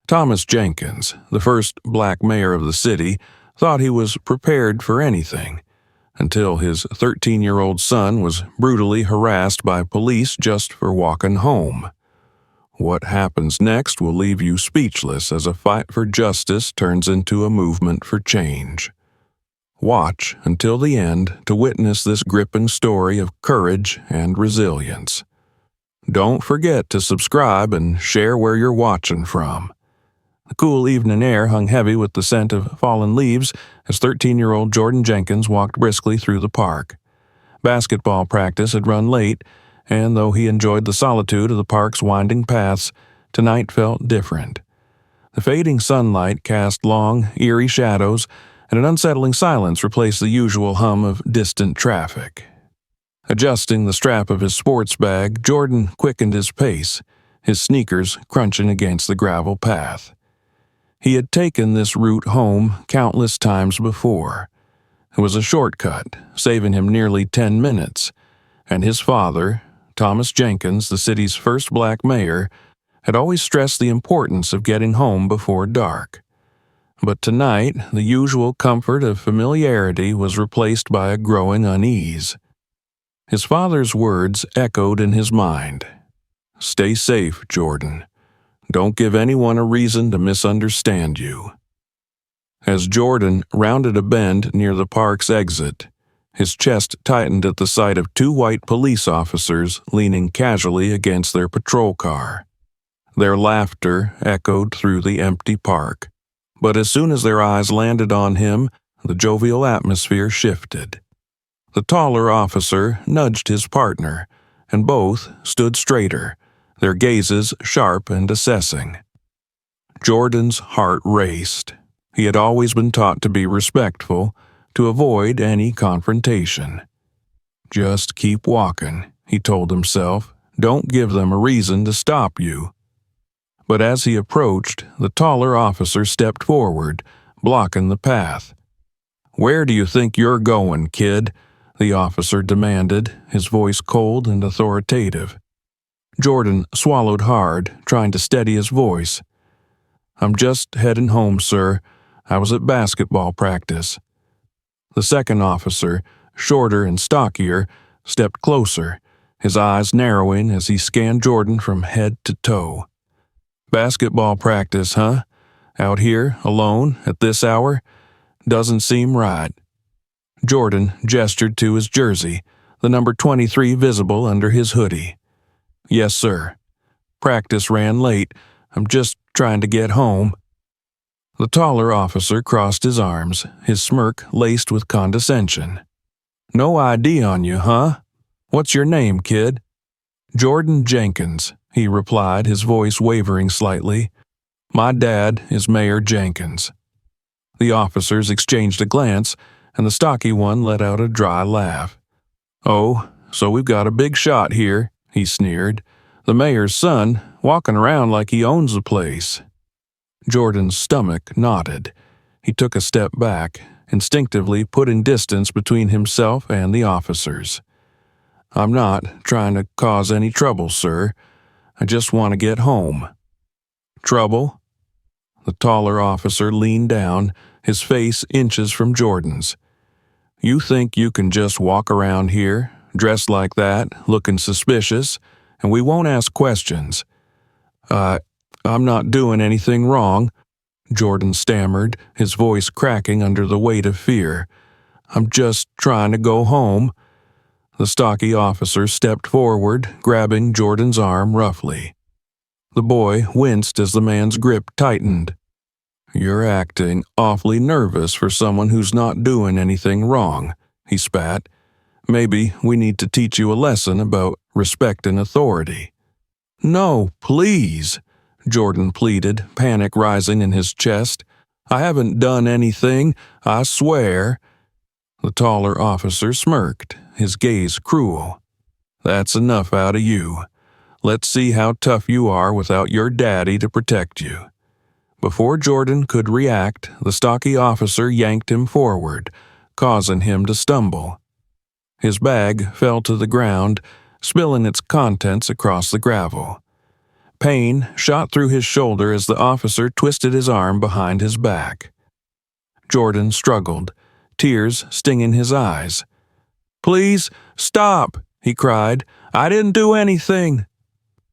Thomas Jenkins, the first black mayor of the city, thought he was prepared for anything, until his 13-year-old son was brutally harassed by police just for walking home. What happens next will leave you speechless as a fight for justice turns into a movement for change. Watch until the end to witness this gripping story of courage and resilience. Don't forget to subscribe and share where you're watching from. The cool evening air hung heavy with the scent of fallen leaves as 13-year-old Jordan Jenkins walked briskly through the park. Basketball practice had run late, and though he enjoyed the solitude of the park's winding paths, tonight felt different. The fading sunlight cast long, eerie shadows, and an unsettling silence replaced the usual hum of distant traffic. Adjusting the strap of his sports bag, Jordan quickened his pace, his sneakers crunching against the gravel path. He had taken this route home countless times before. It was a shortcut, saving him nearly 10 minutes, and his father, Thomas Jenkins, the city's first black mayor, had always stressed the importance of getting home before dark. But tonight, the usual comfort of familiarity was replaced by a growing unease. His father's words echoed in his mind. "Stay safe, Jordan. Don't give anyone a reason to misunderstand you." As Jordan rounded a bend near the park's exit, his chest tightened at the sight of two white police officers leaning casually against their patrol car. Their laughter echoed through the empty park, but as soon as their eyes landed on him, the jovial atmosphere shifted. The taller officer nudged his partner, and both stood straighter, their gazes sharp and assessing. Jordan's heart raced. He had always been taught to be respectful, to avoid any confrontation. "Just keep walking," he told himself. "Don't give them a reason to stop you." But as he approached, the taller officer stepped forward, blocking the path. "Where do you think you're going, kid?" the officer demanded, his voice cold and authoritative. Jordan swallowed hard, trying to steady his voice. "I'm just heading home, sir. I was at basketball practice." The second officer, shorter and stockier, stepped closer, his eyes narrowing as he scanned Jordan from head to toe. "Basketball practice, huh? Out here, alone, at this hour? Doesn't seem right." Jordan gestured to his jersey, the number 23 visible under his hoodie. "Yes, sir. Practice ran late. I'm just trying to get home." The taller officer crossed his arms, his smirk laced with condescension. "No ID on you, huh? What's your name, kid?" "Jordan Jenkins," he replied, his voice wavering slightly. "My dad is Mayor Jenkins." The officers exchanged a glance, and the stocky one let out a dry laugh. "Oh, so we've got a big shot here," he sneered. "The mayor's son, walking around like he owns the place." Jordan's stomach knotted. He took a step back, instinctively putting distance between himself and the officers. "I'm not trying to cause any trouble, sir. I just want to get home." "Trouble?" The taller officer leaned down, his face inches from Jordan's. "You think you can just walk around here, dressed like that, looking suspicious, and we won't ask questions?" I'm not doing anything wrong," Jordan stammered, his voice cracking under the weight of fear. "I'm just trying to go home." The stocky officer stepped forward, grabbing Jordan's arm roughly. The boy winced as the man's grip tightened. "You're acting awfully nervous for someone who's not doing anything wrong," he spat. "Maybe we need to teach you a lesson about respecting authority." "No, please," Jordan pleaded, panic rising in his chest. "I haven't done anything, I swear." The taller officer smirked, his gaze cruel. "That's enough out of you. Let's see how tough you are without your daddy to protect you." Before Jordan could react, the stocky officer yanked him forward, causing him to stumble. His bag fell to the ground, spilling its contents across the gravel. Pain shot through his shoulder as the officer twisted his arm behind his back. Jordan struggled, tears stinging his eyes. "Please, stop," he cried. "I didn't do anything."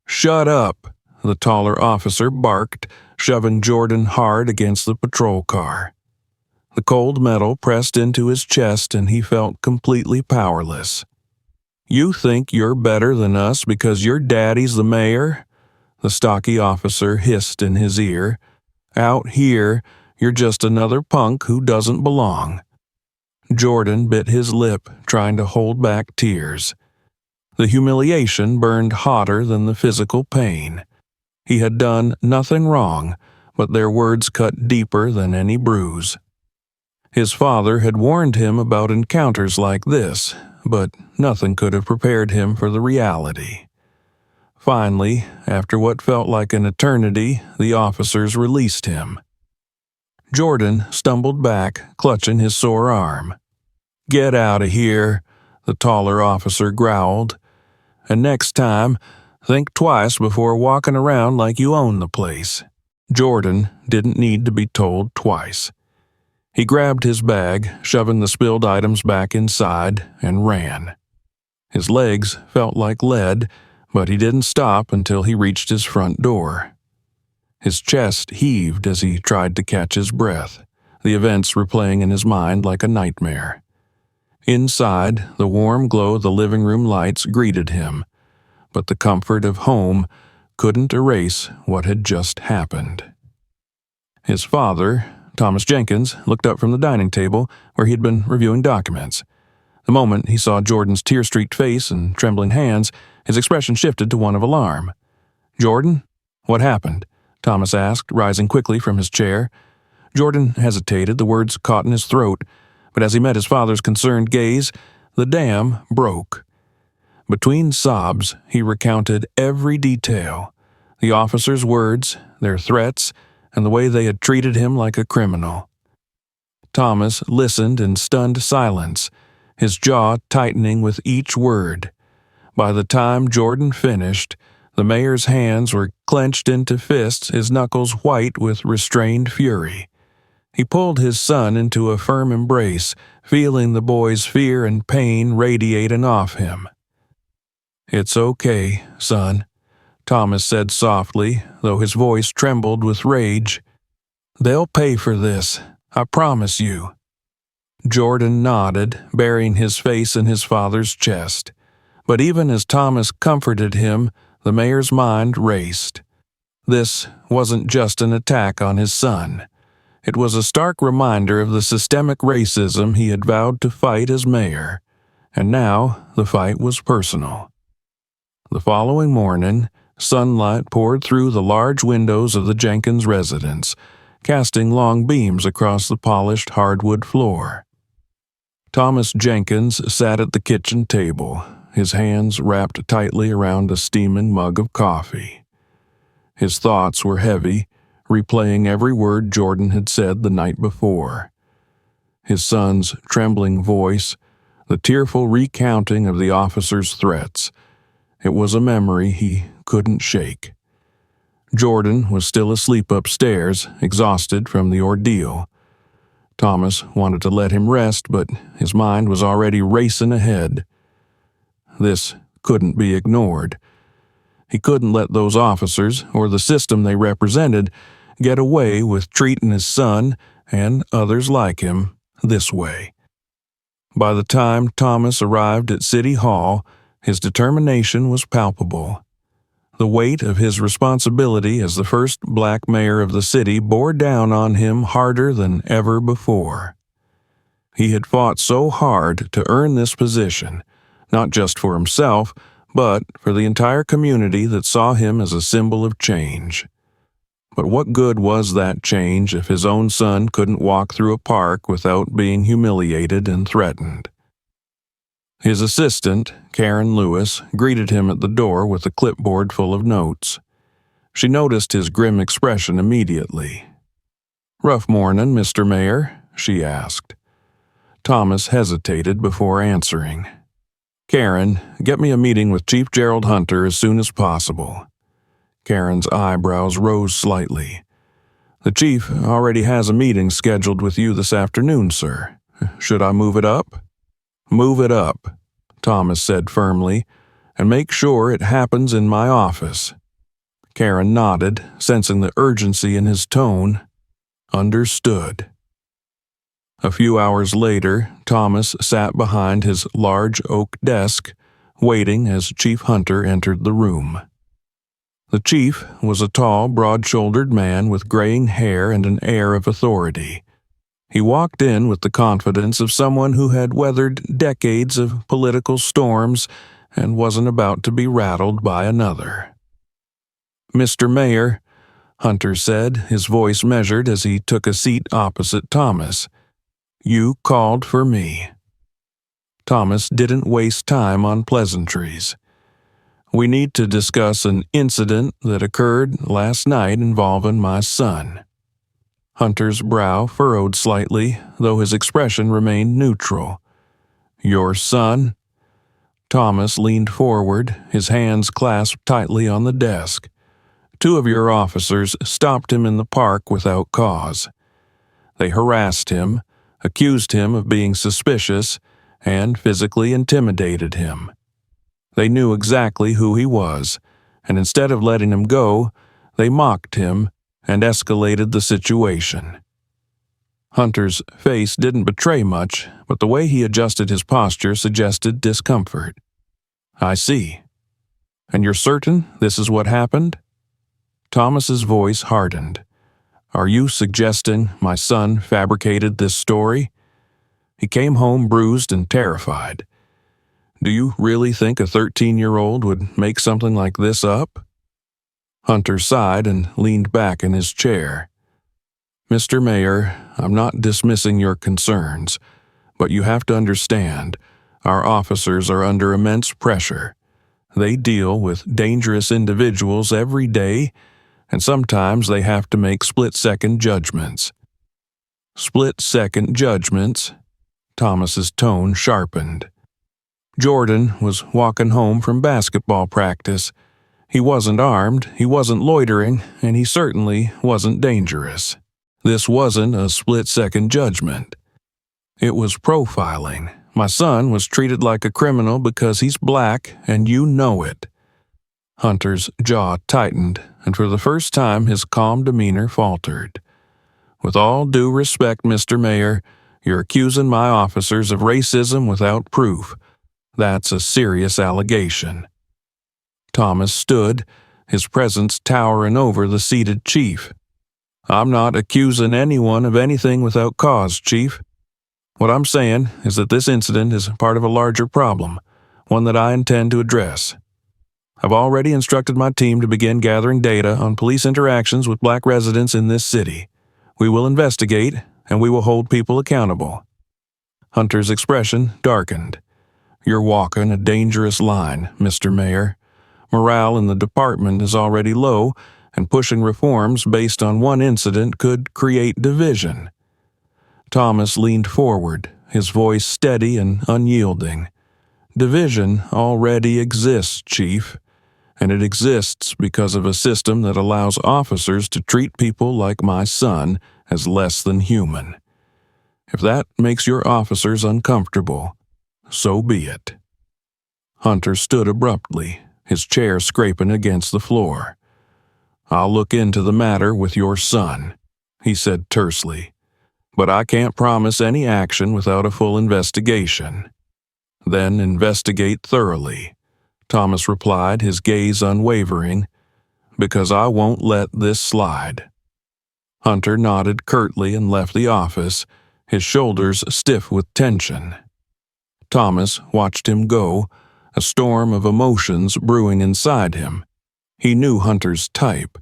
"Shut up," the taller officer barked, shoving Jordan hard against the patrol car. The cold metal pressed into his chest and he felt completely powerless. "You think you're better than us because your daddy's the mayor?" the stocky officer hissed in his ear. "Out here, you're just another punk who doesn't belong." Jordan bit his lip, trying to hold back tears. The humiliation burned hotter than the physical pain. He had done nothing wrong, but their words cut deeper than any bruise. His father had warned him about encounters like this, but nothing could have prepared him for the reality. Finally, after what felt like an eternity, the officers released him. Jordan stumbled back, clutching his sore arm. "Get out of here," the taller officer growled. "And next time, think twice before walking around like you own the place." Jordan didn't need to be told twice. He grabbed his bag, shoving the spilled items back inside, and ran. His legs felt like lead, but he didn't stop until he reached his front door. His chest heaved as he tried to catch his breath, the events replaying in his mind like a nightmare. Inside, the warm glow of the living room lights greeted him, but the comfort of home couldn't erase what had just happened. His father, Thomas Jenkins, looked up from the dining table where he had been reviewing documents. The moment he saw Jordan's tear-streaked face and trembling hands, his expression shifted to one of alarm. "Jordan? What happened?" Thomas asked, rising quickly from his chair. Jordan hesitated, the words caught in his throat, but as he met his father's concerned gaze, the dam broke. Between sobs, he recounted every detail: the officers' words, their threats, and the way they had treated him like a criminal. Thomas listened in stunned silence, his jaw tightening with each word. By the time Jordan finished, the mayor's hands were clenched into fists, his knuckles white with restrained fury. He pulled his son into a firm embrace, feeling the boy's fear and pain radiating off him. "It's okay, son," Thomas said softly, though his voice trembled with rage. "They'll pay for this, I promise you." Jordan nodded, burying his face in his father's chest. But even as Thomas comforted him, the mayor's mind raced. This wasn't just an attack on his son. It was a stark reminder of the systemic racism he had vowed to fight as mayor. And now the fight was personal. The following morning, sunlight poured through the large windows of the Jenkins residence, casting long beams across the polished hardwood floor. Thomas Jenkins sat at the kitchen table, his hands wrapped tightly around a steaming mug of coffee. His thoughts were heavy, replaying every word Jordan had said the night before. His son's trembling voice, the tearful recounting of the officer's threats. It was a memory he couldn't shake. Jordan was still asleep upstairs, exhausted from the ordeal. Thomas wanted to let him rest, but his mind was already racing ahead. This couldn't be ignored. He couldn't let those officers, or the system they represented, get away with treating his son, and others like him, this way. By the time Thomas arrived at City Hall, his determination was palpable. The weight of his responsibility as the first black mayor of the city bore down on him harder than ever before. He had fought so hard to earn this position, not just for himself, but for the entire community that saw him as a symbol of change. But what good was that change if his own son couldn't walk through a park without being humiliated and threatened? His assistant, Karen Lewis, greeted him at the door with a clipboard full of notes. She noticed his grim expression immediately. "Rough morning, Mr. Mayor?" she asked. Thomas hesitated before answering. "Karen, get me a meeting with Chief Gerald Hunter as soon as possible." Karen's eyebrows rose slightly. "The chief already has a meeting scheduled with you this afternoon, sir. Should I move it up?" "Move it up," Thomas said firmly, "and make sure it happens in my office." Karen nodded, sensing the urgency in his tone. Understood. A few hours later, Thomas sat behind his large oak desk, waiting as Chief Hunter entered the room. The chief was a tall, broad-shouldered man with graying hair and an air of authority. He walked in with the confidence of someone who had weathered decades of political storms and wasn't about to be rattled by another. "Mr. Mayor," Hunter said, his voice measured as he took a seat opposite Thomas, "you called for me." Thomas didn't waste time on pleasantries. "We need to discuss an incident that occurred last night involving my son." Hunter's brow furrowed slightly, though his expression remained neutral. "Your son?" Thomas leaned forward, his hands clasped tightly on the desk. "Two of your officers stopped him in the park without cause. They harassed him, accused him of being suspicious, and physically intimidated him. They knew exactly who he was, and instead of letting him go, they mocked him and escalated the situation." Hunter's face didn't betray much, but the way he adjusted his posture suggested discomfort. "I see. And you're certain this is what happened?" Thomas's voice hardened. "Are you suggesting my son fabricated this story? He came home bruised and terrified. Do you really think a 13-year-old would make something like this up?" Hunter sighed and leaned back in his chair. "Mr. Mayor, I'm not dismissing your concerns, but you have to understand, our officers are under immense pressure. They deal with dangerous individuals every day, and sometimes they have to make split-second judgments." "Split-second judgments?" Thomas's tone sharpened. "Jordan was walking home from basketball practice. He wasn't armed, he wasn't loitering, and he certainly wasn't dangerous. This wasn't a split-second judgment. It was profiling. My son was treated like a criminal because he's black, and you know it." Hunter's jaw tightened, and for the first time his calm demeanor faltered. "With all due respect, Mr. Mayor, you're accusing my officers of racism without proof. That's a serious allegation." Thomas stood, his presence towering over the seated chief. "I'm not accusing anyone of anything without cause, Chief. What I'm saying is that this incident is part of a larger problem, one that I intend to address. I've already instructed my team to begin gathering data on police interactions with black residents in this city. We will investigate, and we will hold people accountable." Hunter's expression darkened. "You're walking a dangerous line, Mr. Mayor. Morale in the department is already low, and pushing reforms based on one incident could create division." Thomas leaned forward, his voice steady and unyielding. "Division already exists, Chief, and it exists because of a system that allows officers to treat people like my son as less than human. If that makes your officers uncomfortable, so be it." Hunter stood abruptly, his chair scraping against the floor. "I'll look into the matter with your son," he said tersely, "but I can't promise any action without a full investigation." "Then investigate thoroughly," Thomas replied, his gaze unwavering, "because I won't let this slide." Hunter nodded curtly and left the office, his shoulders stiff with tension. Thomas watched him go, a storm of emotions brewing inside him. He knew Hunter's type,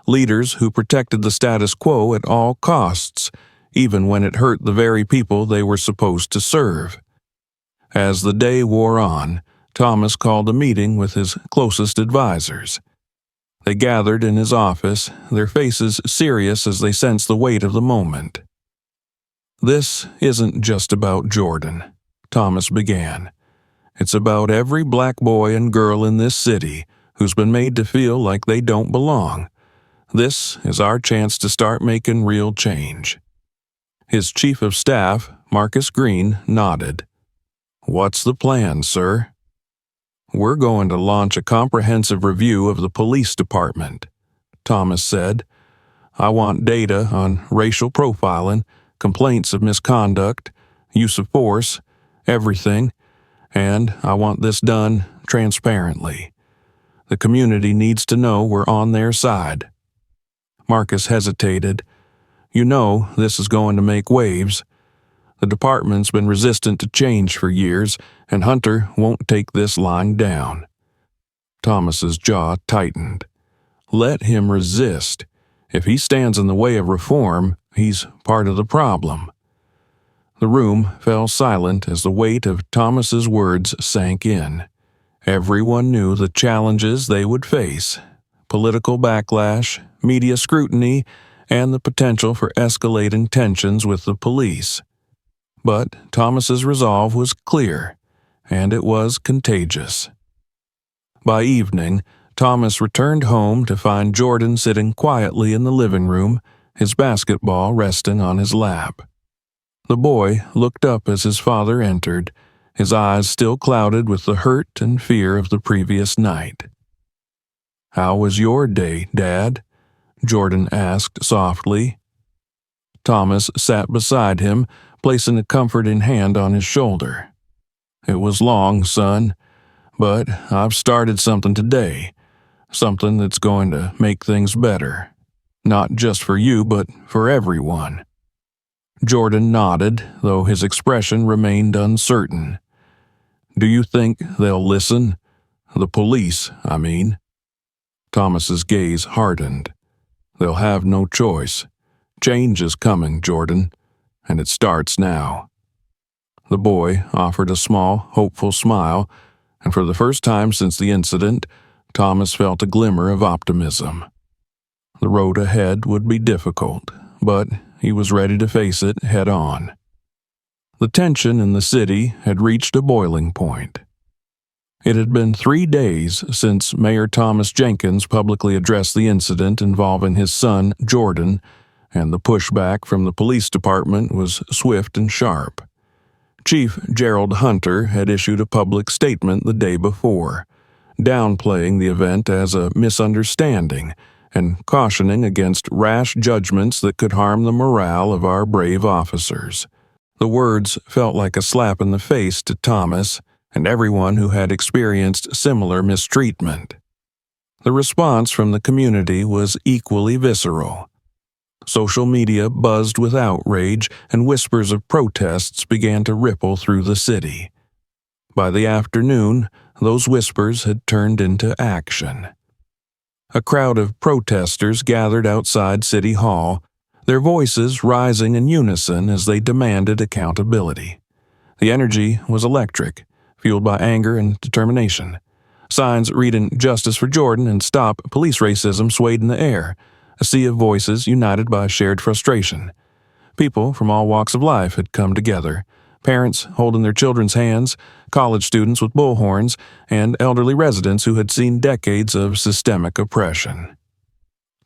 leaders who protected the status quo at all costs, even when it hurt the very people they were supposed to serve. As the day wore on, Thomas called a meeting with his closest advisors. They gathered in his office, their faces serious as they sensed the weight of the moment. "This isn't just about Jordan," Thomas began. "It's about every black boy and girl in this city who's been made to feel like they don't belong. This is our chance to start making real change." His chief of staff, Marcus Green, nodded. "What's the plan, sir?" "We're going to launch a comprehensive review of the police department," Thomas said. "I want data on racial profiling, complaints of misconduct, use of force, everything, and I want this done transparently. The community needs to know we're on their side." Marcus hesitated. "You know this is going to make waves. The department's been resistant to change for years, and Hunter won't take this lying down." Thomas's jaw tightened. Let him resist. If he stands in the way of reform, he's part of the problem. The room fell silent as the weight of Thomas's words sank in. Everyone knew the challenges they would face: political backlash, media scrutiny, and the potential for escalating tensions with the police. But Thomas's resolve was clear, and it was contagious. By evening, Thomas returned home to find Jordan sitting quietly in the living room, his basketball resting on his lap. The boy looked up as his father entered, his eyes still clouded with the hurt and fear of the previous night. "How was your day, Dad?" Jordan asked softly. Thomas sat beside him, placing a comforting hand on his shoulder. "It was long, son, but I've started something today, something that's going to make things better. Not just for you, but for everyone." Jordan nodded, though his expression remained uncertain. "Do you think they'll listen? The police, I mean." Thomas's gaze hardened. "They'll have no choice. Change is coming, Jordan, and it starts now." The boy offered a small, hopeful smile, and for the first time since the incident, Thomas felt a glimmer of optimism. The road ahead would be difficult, but he was ready to face it head on. The tension in the city had reached a boiling point. It had been 3 days since Mayor Thomas Jenkins publicly addressed the incident involving his son, Jordan, and the pushback from the police department was swift and sharp. Chief Gerald Hunter had issued a public statement the day before, downplaying the event as a misunderstanding and cautioning against rash judgments that could harm the morale of our brave officers. The words felt like a slap in the face to Thomas and everyone who had experienced similar mistreatment. The response from the community was equally visceral. Social media buzzed with outrage, and whispers of protests began to ripple through the city. By the afternoon, those whispers had turned into action. A crowd of protesters gathered outside City Hall, their voices rising in unison as they demanded accountability. The energy was electric, fueled by anger and determination. Signs reading "Justice for Jordan" and "Stop Police Racism" swayed in the air, a sea of voices united by shared frustration. People from all walks of life had come together, parents holding their children's hands, college students with bullhorns, and elderly residents who had seen decades of systemic oppression.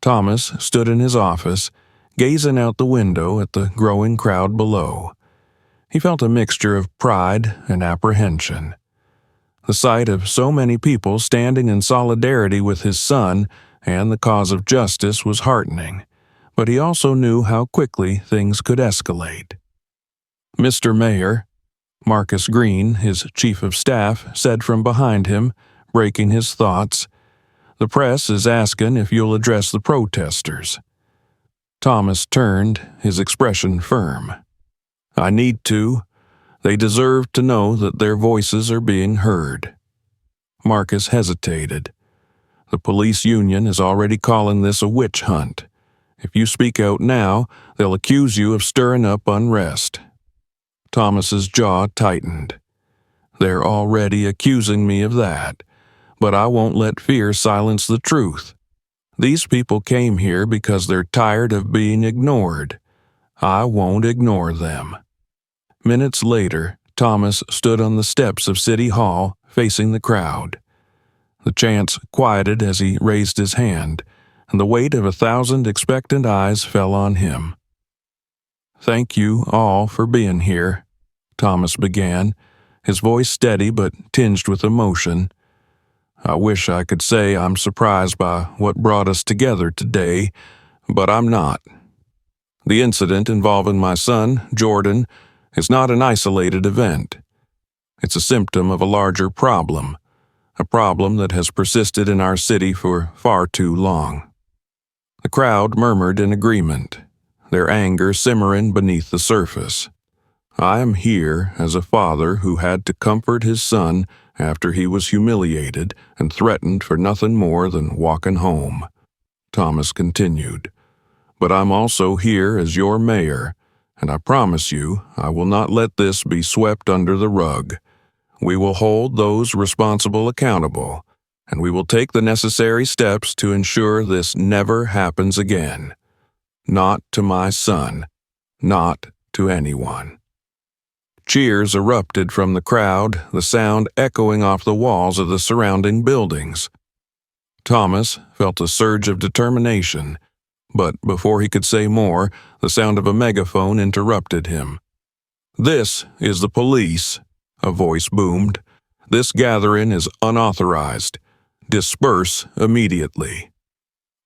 Thomas stood in his office, gazing out the window at the growing crowd below. He felt a mixture of pride and apprehension. The sight of so many people standing in solidarity with his son and the cause of justice was heartening, but he also knew how quickly things could escalate. "Mr. Mayor," Marcus Green, his chief of staff, said from behind him, breaking his thoughts, "the press is asking if you'll address the protesters." Thomas turned, his expression firm. "I need to. They deserve to know that their voices are being heard." Marcus hesitated. "The police union is already calling this a witch hunt. If you speak out now, they'll accuse you of stirring up unrest." Thomas's jaw tightened. "They're already accusing me of that, but I won't let fear silence the truth. These people came here because they're tired of being ignored. I won't ignore them." Minutes later, Thomas stood on the steps of City Hall, facing the crowd. The chants quieted as he raised his hand, and the weight of 1,000 expectant eyes fell on him. "Thank you all for being here," Thomas began, his voice steady but tinged with emotion. "I wish I could say I'm surprised by what brought us together today, but I'm not. The incident involving my son, Jordan, is not an isolated event. It's a symptom of a larger problem, a problem that has persisted in our city for far too long." The crowd murmured in agreement, their anger simmering beneath the surface. "I am here as a father who had to comfort his son after he was humiliated and threatened for nothing more than walking home," Thomas continued. "But I'm also here as your mayor, and I promise you I will not let this be swept under the rug. We will hold those responsible accountable, and we will take the necessary steps to ensure this never happens again. Not to my son, not to anyone." Cheers erupted from the crowd, the sound echoing off the walls of the surrounding buildings. Thomas felt a surge of determination, but before he could say more, the sound of a megaphone interrupted him. "This is the police," a voice boomed. "This gathering is unauthorized. Disperse immediately."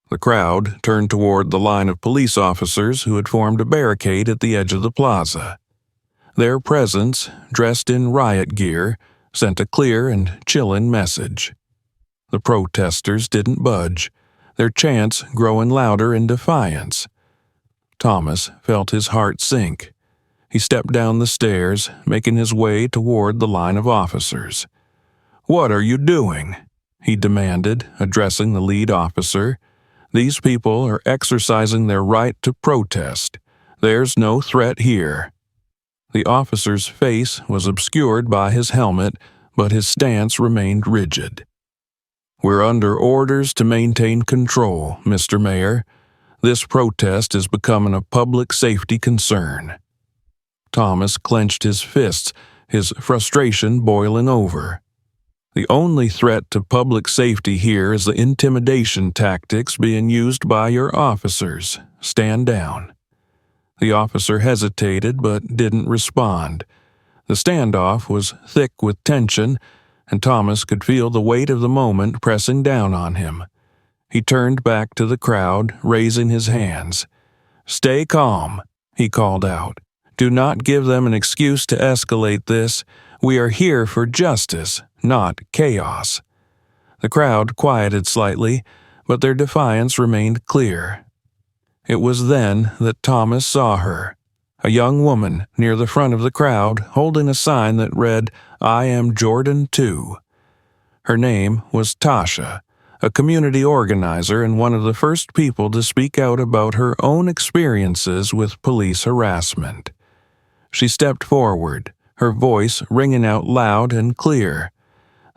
The crowd turned toward the line of police officers who had formed a barricade at the edge of the plaza. Their presence, dressed in riot gear, sent a clear and chilling message. The protesters didn't budge, their chants growing louder in defiance. Thomas felt his heart sink. He stepped down the stairs, making his way toward the line of officers. "What are you doing?" he demanded, addressing the lead officer. "These people are exercising their right to protest. There's no threat here." The officer's face was obscured by his helmet, but his stance remained rigid. "We're under orders to maintain control, Mr. Mayor. This protest is becoming a public safety concern." Thomas clenched his fists, his frustration boiling over. "The only threat to public safety here is the intimidation tactics being used by your officers. Stand down." The officer hesitated but didn't respond. The standoff was thick with tension, and Thomas could feel the weight of the moment pressing down on him. He turned back to the crowd, raising his hands. "Stay calm," he called out. "Do not give them an excuse to escalate this. We are here for justice, not chaos." The crowd quieted slightly, but their defiance remained clear. It was then that Thomas saw her, a young woman near the front of the crowd holding a sign that read, "I am Jordan too." Her name was Tasha, a community organizer and one of the first people to speak out about her own experiences with police harassment. She stepped forward, her voice ringing out loud and clear.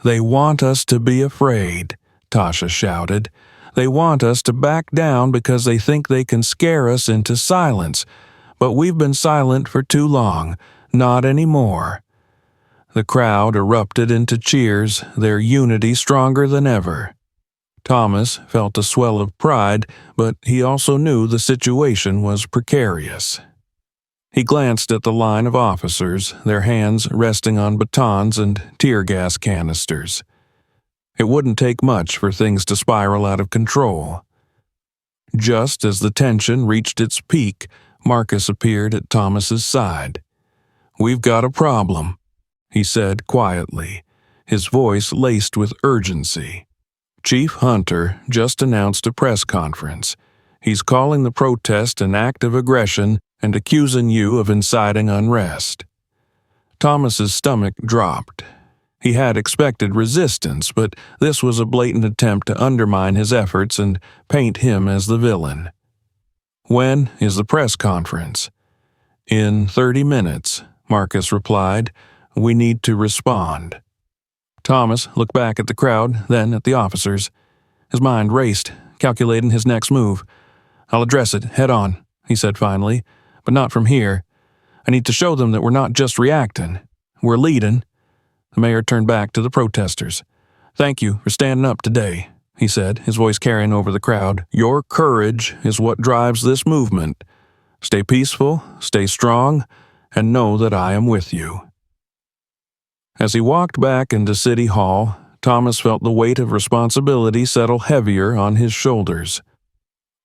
"They want us to be afraid," Tasha shouted. "They want us to back down because they think they can scare us into silence. But we've been silent for too long. Not anymore." The crowd erupted into cheers, their unity stronger than ever. Thomas felt a swell of pride, but he also knew the situation was precarious. He glanced at the line of officers, their hands resting on batons and tear gas canisters. It wouldn't take much for things to spiral out of control. Just as the tension reached its peak, Marcus appeared at Thomas's side. "We've got a problem," he said quietly, his voice laced with urgency. "Chief Hunter just announced a press conference. He's calling the protest an act of aggression and accusing you of inciting unrest." Thomas's stomach dropped. He had expected resistance, but this was a blatant attempt to undermine his efforts and paint him as the villain. "When is the press conference?" "In 30 minutes, Marcus replied. "We need to respond." Thomas looked back at the crowd, then at the officers. His mind raced, calculating his next move. "I'll address it head on," he said finally, "but not from here. I need to show them that we're not just reacting. We're leading." The mayor turned back to the protesters. "Thank you for standing up today," he said, his voice carrying over the crowd. "Your courage is what drives this movement. Stay peaceful, stay strong, and know that I am with you." As he walked back into City Hall, Thomas felt the weight of responsibility settle heavier on his shoulders.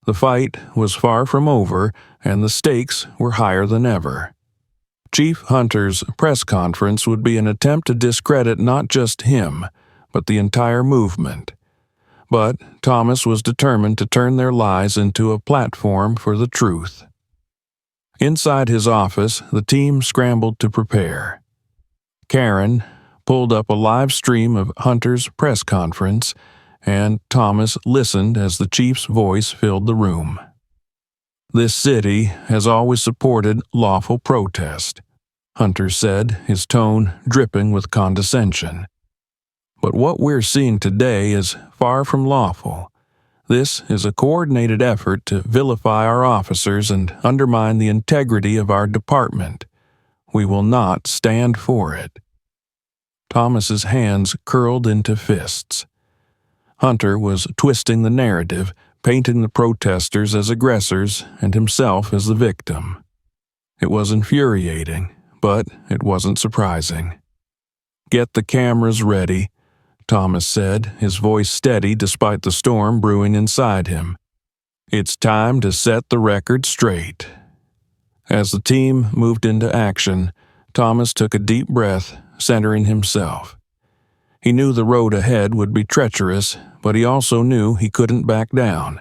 The fight was far from over, and the stakes were higher than ever. Chief Hunter's press conference would be an attempt to discredit not just him, but the entire movement. But Thomas was determined to turn their lies into a platform for the truth. Inside his office, the team scrambled to prepare. Karen pulled up a live stream of Hunter's press conference, and Thomas listened as the chief's voice filled the room. "This city has always supported lawful protest," Hunter said, his tone dripping with condescension. "But what we're seeing today is far from lawful. This is a coordinated effort to vilify our officers and undermine the integrity of our department. We will not stand for it." Thomas's hands curled into fists. Hunter was twisting the narrative, painting the protesters as aggressors and himself as the victim. It was infuriating, but it wasn't surprising. "Get the cameras ready," Thomas said, his voice steady despite the storm brewing inside him. "It's time to set the record straight." As the team moved into action, Thomas took a deep breath, centering himself. He knew the road ahead would be treacherous, but he also knew he couldn't back down.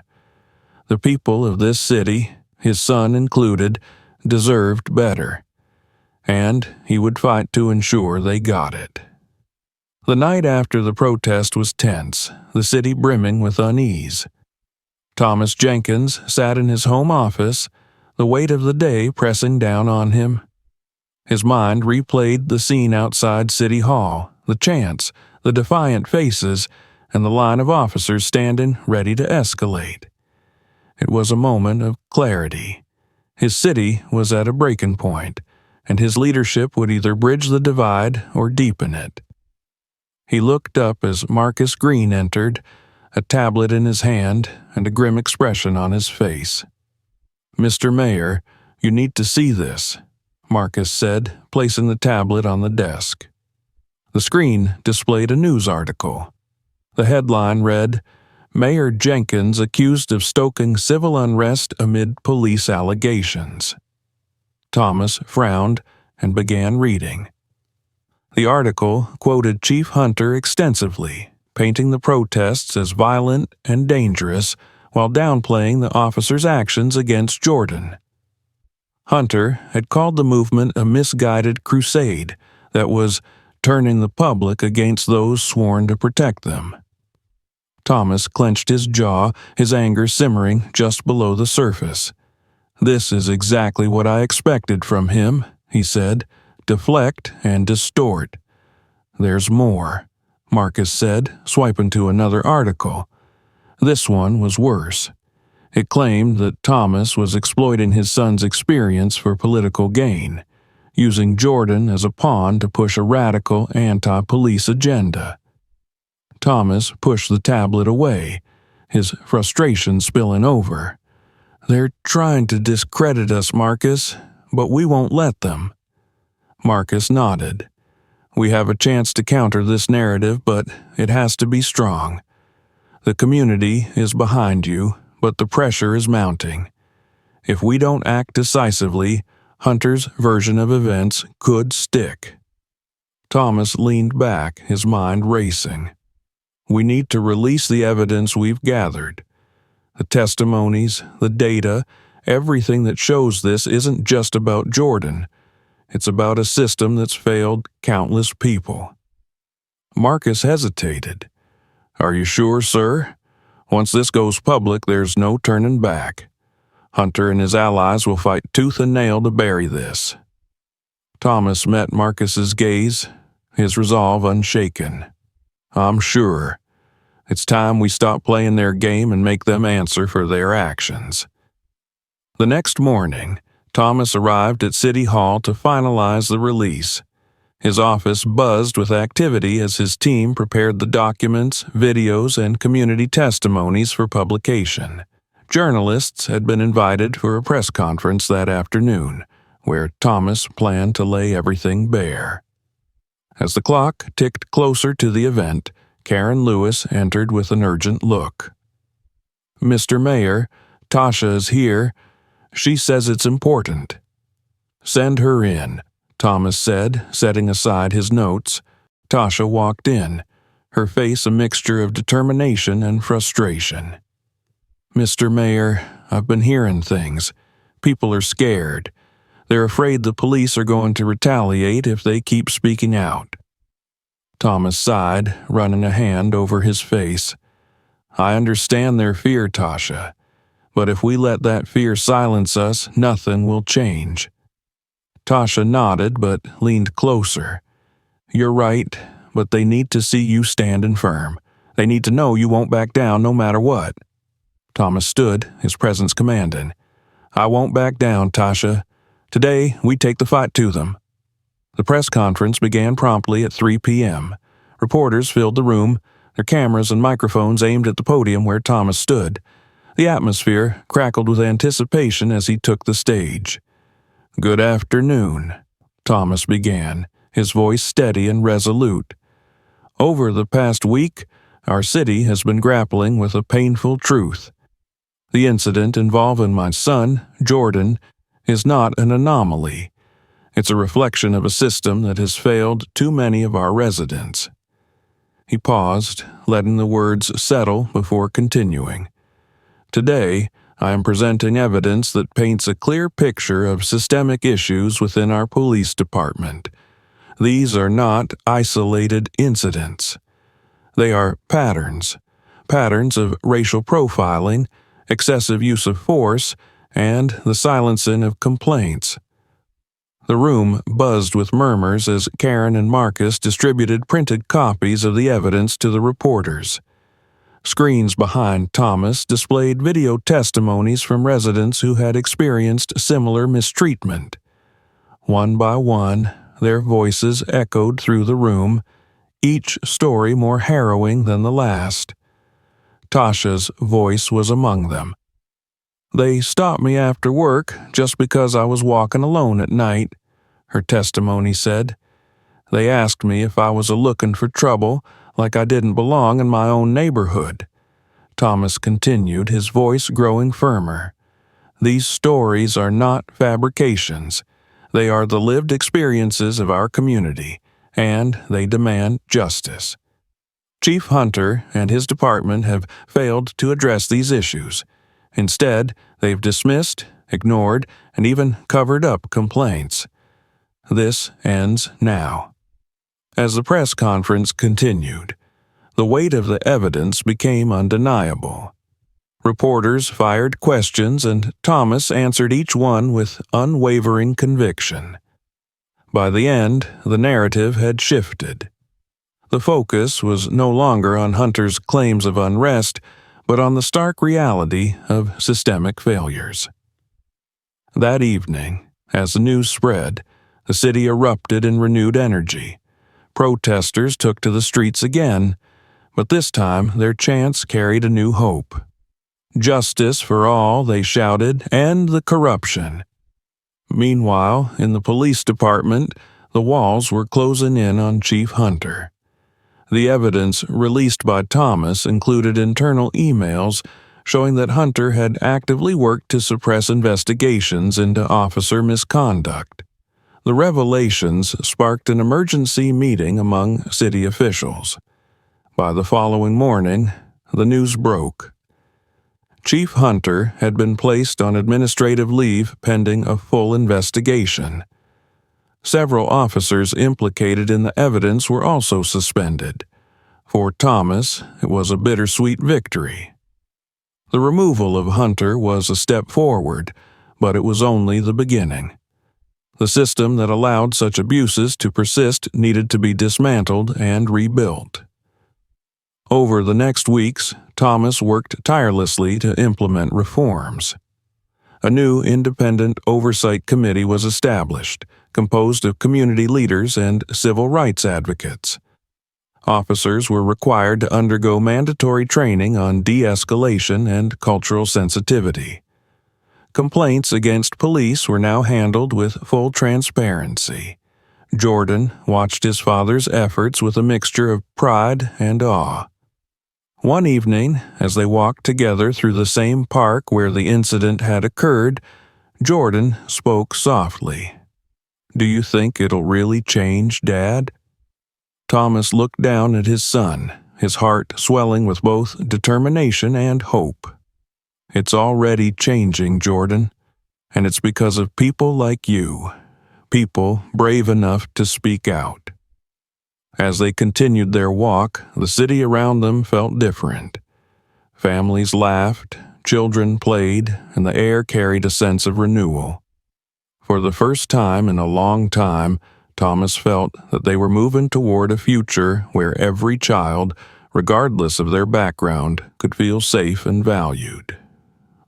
The people of this city, his son included, deserved better, and he would fight to ensure they got it. The night after the protest was tense, the city brimming with unease. Thomas Jenkins sat in his home office, the weight of the day pressing down on him. His mind replayed the scene outside City Hall, the chants, the defiant faces, and the line of officers standing ready to escalate. It was a moment of clarity. His city was at a breaking point, and his leadership would either bridge the divide or deepen it. He looked up as Marcus Green entered, a tablet in his hand and a grim expression on his face. "Mr. Mayor, you need to see this," Marcus said, placing the tablet on the desk. The screen displayed a news article. The headline read, "Mayor Jenkins accused of stoking civil unrest amid police allegations." Thomas frowned and began reading. The article quoted Chief Hunter extensively, painting the protests as violent and dangerous while downplaying the officers' actions against Jordan. Hunter had called the movement a misguided crusade that was turning the public against those sworn to protect them. Thomas clenched his jaw, his anger simmering just below the surface. "This is exactly what I expected from him," he said. "Deflect and distort." "There's more," Marcus said, swiping to another article. This one was worse. It claimed that Thomas was exploiting his son's experience for political gain, using Jordan as a pawn to push a radical anti-police agenda. Thomas pushed the tablet away, his frustration spilling over. "They're trying to discredit us, Marcus, but we won't let them." Marcus nodded. "We have a chance to counter this narrative, but it has to be strong. The community is behind you, but the pressure is mounting. If we don't act decisively, Hunter's version of events could stick." Thomas leaned back, his mind racing. "We need to release the evidence we've gathered. The testimonies, the data, everything that shows this isn't just about Jordan. It's about a system that's failed countless people." Marcus hesitated. "Are you sure, sir? Once this goes public, there's no turning back. Hunter and his allies will fight tooth and nail to bury this." Thomas met Marcus's gaze, his resolve unshaken. "I'm sure. It's time we stop playing their game and make them answer for their actions." The next morning, Thomas arrived at City Hall to finalize the release. His office buzzed with activity as his team prepared the documents, videos, and community testimonies for publication. Journalists had been invited for a press conference that afternoon, where Thomas planned to lay everything bare. As the clock ticked closer to the event, Karen Lewis entered with an urgent look. "Mr. Mayor, Tasha is here. She says it's important." "Send her in," Thomas said, setting aside his notes. Tasha walked in, her face a mixture of determination and frustration. "Mr. Mayor, I've been hearing things. People are scared. They're afraid the police are going to retaliate if they keep speaking out." Thomas sighed, running a hand over his face. "I understand their fear, Tasha, but if we let that fear silence us, nothing will change." Tasha nodded but leaned closer. "You're right, but they need to see you standing firm. They need to know you won't back down no matter what." Thomas stood, his presence commanding. "I won't back down, Tasha. Today, we take the fight to them." The press conference began promptly at 3 p.m. Reporters filled the room, their cameras and microphones aimed at the podium where Thomas stood. The atmosphere crackled with anticipation as he took the stage. "Good afternoon," Thomas began, his voice steady and resolute. "Over the past week, our city has been grappling with a painful truth. The incident involving my son, Jordan, is not an anomaly. It's a reflection of a system that has failed too many of our residents." He paused, letting the words settle before continuing. "Today, I am presenting evidence that paints a clear picture of systemic issues within our police department. These are not isolated incidents. They are patterns of racial profiling, excessive use of force, and the silencing of complaints." The room buzzed with murmurs as Karen and Marcus distributed printed copies of the evidence to the reporters. Screens behind Thomas displayed video testimonies from residents who had experienced similar mistreatment. One by one, their voices echoed through the room, each story more harrowing than the last. Tasha's voice was among them. "They stopped me after work just because I was walking alone at night," her testimony said. "They asked me if I was looking for trouble, like I didn't belong in my own neighborhood." Thomas continued, his voice growing firmer. "These stories are not fabrications. They are the lived experiences of our community, and they demand justice. Chief Hunter and his department have failed to address these issues. Instead, they've dismissed, ignored, and even covered up complaints. This ends now." As the press conference continued, the weight of the evidence became undeniable. Reporters fired questions, and Thomas answered each one with unwavering conviction. By the end, the narrative had shifted. The focus was no longer on Hunter's claims of unrest, but on the stark reality of systemic failures. That evening, as the news spread, the city erupted in renewed energy. Protesters took to the streets again, but this time their chants carried a new hope. Justice for all, they shouted, and the corruption. Meanwhile, in the police department, the walls were closing in on Chief Hunter. The evidence released by Thomas included internal emails showing that Hunter had actively worked to suppress investigations into officer misconduct. The revelations sparked an emergency meeting among city officials. By the following morning, the news broke. Chief Hunter had been placed on administrative leave pending a full investigation. Several officers implicated in the evidence were also suspended. For Thomas, it was a bittersweet victory. The removal of Hunter was a step forward, but it was only the beginning. The system that allowed such abuses to persist needed to be dismantled and rebuilt. Over the next weeks, Thomas worked tirelessly to implement reforms. A new independent oversight committee was established, composed of community leaders and civil rights advocates. Officers were required to undergo mandatory training on de-escalation and cultural sensitivity. Complaints against police were now handled with full transparency. Jordan watched his father's efforts with a mixture of pride and awe. One evening, as they walked together through the same park where the incident had occurred, Jordan spoke softly. "Do you think it'll really change, Dad?" Thomas looked down at his son, his heart swelling with both determination and hope. "It's already changing, Jordan, and it's because of people like you, people brave enough to speak out." As they continued their walk, the city around them felt different. Families laughed, children played, and the air carried a sense of renewal. For the first time in a long time, Thomas felt that they were moving toward a future where every child, regardless of their background, could feel safe and valued.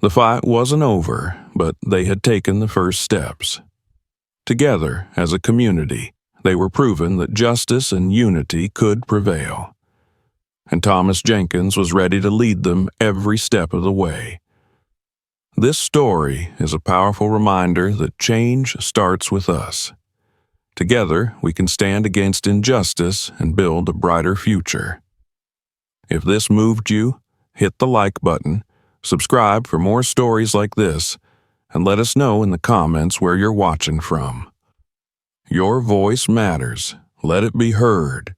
The fight wasn't over, but they had taken the first steps. Together, as a community, they were proven that justice and unity could prevail. And Thomas Jenkins was ready to lead them every step of the way. This story is a powerful reminder that change starts with us. Together, we can stand against injustice and build a brighter future. If this moved you, hit the like button, subscribe for more stories like this, and let us know in the comments where you're watching from. Your voice matters. Let it be heard.